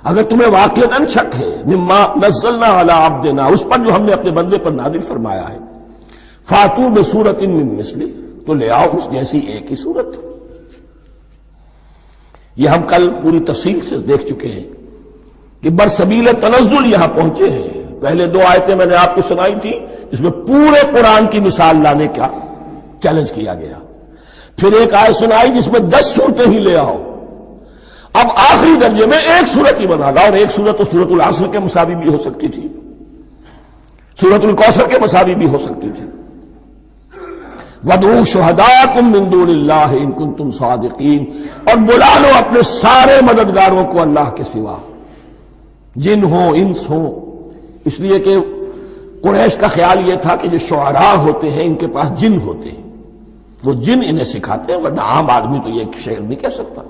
اگر تمہیں واقعتاً شک ہے مما نزلنا علی عبدنا، اس پر جو ہم نے اپنے بندے پر نازل فرمایا ہے، فاتو بسورۃ من مثلہ، تو لے آؤ اس جیسی ایک ہی صورت۔ یہ ہم کل پوری تفصیل سے دیکھ چکے ہیں کہ برسبیل تنزل یہاں پہنچے ہیں۔ پہلے 2 آیتیں میں نے آپ کو سنائی تھی، اس میں پورے قرآن کی مثال لانے کا چیلنج کیا گیا۔ پھر ایک آیت سنائی جس میں 10 صورتیں ہی لے آؤ۔ اب آخری درجے میں ایک صورت ہی بنا لا، اور ایک صورت تو سورۃ العصر کے مساوی بھی ہو سکتی تھی، سورۃ الکوثر کے مساوی بھی ہو سکتی تھی۔ وَادْعُوا شُهَدَاءَكُم مِّن دُونِ اللَّهِ إِن كُنتُمْ صَادِقِينَ، اور بلا لو اپنے سارے مددگاروں کو اللہ کے سوا، جن ہوں انس ہوں، اس لیے کہ قریش کا خیال یہ تھا کہ جو شعراء ہوتے ہیں ان کے پاس جن ہوتے ہیں، وہ جن انہیں سکھاتے ہیں، ورنہ عام آدمی تو یہ شعر نہیں کہہ سکتا۔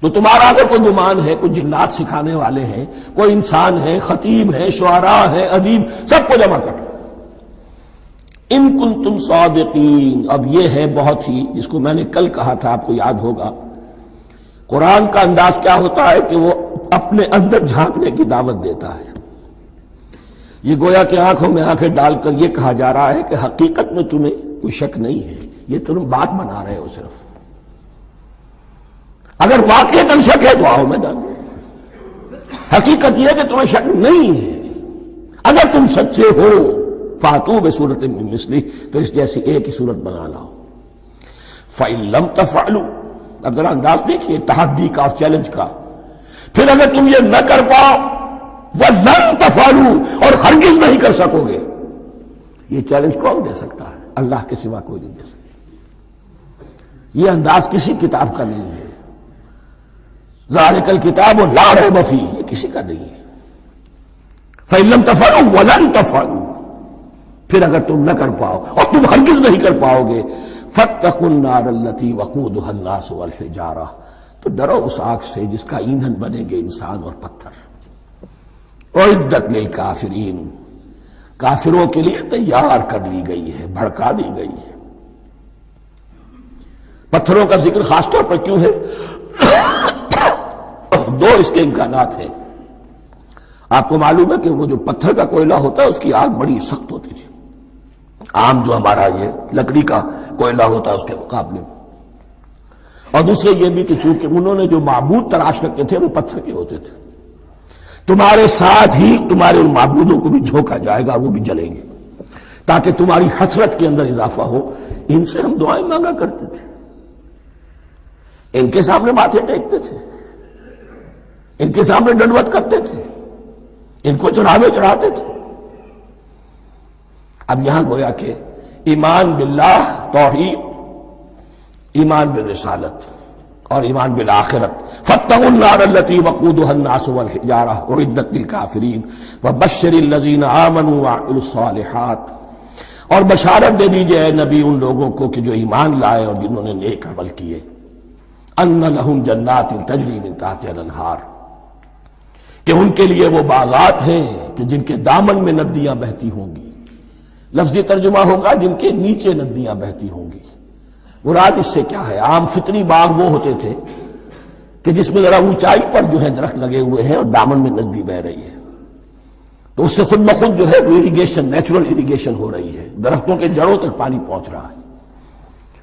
تو تمہارا اگر کوئی گمان ہے کوئی جنات سکھانے والے ہیں، کوئی انسان ہے، خطیب ہے، شعراء ہے، ادیب، سب کو جمع کرو۔ ان کنتم صادقین، اب یہ ہے بہت ہی، جس کو میں نے کل کہا تھا، آپ کو یاد ہوگا، قرآن کا انداز کیا ہوتا ہے کہ وہ اپنے اندر جھانکنے کی دعوت دیتا ہے۔ یہ گویا کہ آنکھوں میں آنکھیں ڈال کر یہ کہا جا رہا ہے کہ حقیقت میں تمہیں کوئی شک نہیں ہے، یہ تم بات بنا رہے ہو صرف، اگر واقعتاً شک ہے تو آؤ میدان میں۔ حقیقت یہ ہے کہ تمہیں شک نہیں ہے، اگر تم سچے ہو فاتو بسورۃ من مثلہ، تو اس جیسی ایک ہی صورت بنا لاؤ۔ فإن لم تفعلوا، اب ذرا انداز دیکھیے تحدی کا اور چیلنج کا، پھر اگر تم یہ نہ کر پاؤ وَلَن تَفْعَلُوا، اور ہرگز نہیں کر سکو گے، یہ چیلنج کون دے سکتا ہے؟ اللہ کے سوا کوئی نہیں دے سکتا۔ یہ انداز کسی کتاب کا نہیں ہے، ذَلِكَ الْكِتَابُ لَا رَيْبَ فِيهِ، یہ کسی کا نہیں ہے۔ فَإِن لَمْ تَفْعَلُوا وَلَن تَفْعَلُوا، پھر اگر تم نہ کر پاؤ اور تم ہرگز نہیں کر پاؤ گے، فَاتَّقُوا النَّارَ الَّتِي وَقُودُهَا النَّاسُ وَالْحِجَارَةُ، تو ڈرو اس آگ سے جس کا ایندھن بنیں گے انسان اور پتھر۔ اعدت للکافرین، کافروں کے لیے تیار کر لی گئی ہے، بھڑکا دی گئی ہے۔ پتھروں کا ذکر خاص طور پر کیوں ہے؟ 2 اس کے امکانات ہیں۔ آپ کو معلوم ہے کہ وہ جو پتھر کا کوئلہ ہوتا ہے اس کی آگ بڑی سخت ہوتی تھی، عام جو ہمارا یہ لکڑی کا کوئلہ ہوتا ہے اس کے مقابلے میں، اور دوسرے یہ بھی کہ چونکہ انہوں نے جو معبود تراش رکھے تھے وہ پتھر کے ہوتے تھے، تمہارے ساتھ ہی تمہارے ان معبودوں کو بھی جھونکا جائے گا، وہ بھی جلیں گے، تاکہ تمہاری حسرت کے اندر اضافہ ہو۔ ان سے ہم دعائیں مانگا کرتے تھے، ان کے سامنے ماتھے ٹیکتے تھے، ان کے سامنے ڈنڈوت کرتے تھے، ان کو چڑھاوے چڑھاتے تھے۔ اب یہاں گویا کہ ایمان باللہ، توحید، ایمان بالرسالت اور ایمان بالآخرت، فاتقوا النار التي وقودها الناس والحجارة اعدت للكافرين وبشر الذين آمنوا وعملوا الصالحات، اور بشارت دے دیجئے اے نبی ان لوگوں کو کہ جو ایمان لائے اور جنہوں نے نیک عمل کیے، ان لهم جنات تجری من تحتها الانہار، کہ ان کے لیے وہ باغات ہیں کہ جن کے دامن میں ندیاں بہتی ہوں گی۔ لفظی ترجمہ ہوگا جن کے نیچے ندیاں بہتی ہوں گی۔ مراد اس سے کیا ہے؟ عام فطری باغ وہ ہوتے تھے کہ جس میں ذرا اونچائی پر جو ہے درخت لگے ہوئے ہیں اور دامن میں ندی بہ رہی ہے، تو اس سے خود بخود جو ہے اریگیشن، نیچرل اریگیشن ہو رہی ہے، درختوں کے جڑوں تک پانی پہنچ رہا ہے۔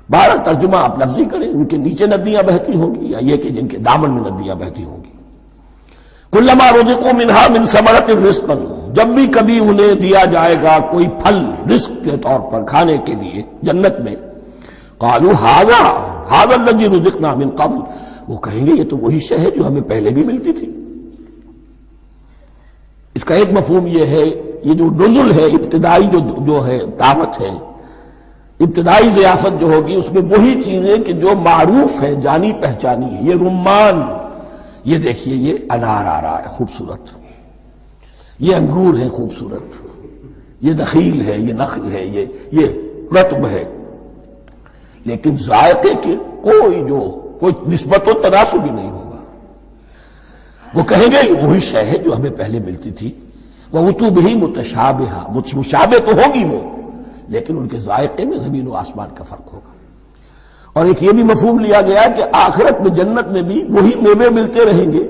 بہرحال ترجمہ آپ لفظی کریں، ان کے نیچے ندیاں بہتی ہوں گی، یا یہ کہ جن کے دامن میں ندیاں بہتی ہوں گی۔ کلما رزقوا منها من ثمرۃ رزقا، جب بھی کبھی انہیں دیا جائے گا کوئی پھل رزق کے طور پر کھانے کے لیے جنت میں، قالوا هذا الذي رزقنا من قبل، وہ کہیں گے یہ تو وہی شے ہے جو ہمیں پہلے بھی ملتی تھی۔ اس کا ایک مفہوم یہ ہے، یہ جو نزل ہے، ابتدائی جو ہے دعوت ہے، ابتدائی ضیافت جو ہوگی اس میں وہی چیزیں کہ جو معروف ہے، جانی پہچانی ہے۔ یہ رمان، یہ دیکھیے یہ انار آ رہا ہے خوبصورت، یہ انگور ہے خوبصورت، یہ نخیل ہے، یہ نخل ہے، یہ رطب ہے، لیکن ذائقے کی کوئی نسبت و تناسب بھی نہیں ہوگا۔ وہ کہیں گے یہ وہی شے ہے جو ہمیں پہلے ملتی تھی، وَأُتُوا بِهِ مُتَشَابِهًا، مشابہ تو ہوگی وہ، لیکن ان کے ذائقے میں زمین و آسمان کا فرق ہوگا۔ اور ایک یہ بھی مفہوم لیا گیا کہ آخرت میں جنت میں بھی وہی میوے ملتے رہیں گے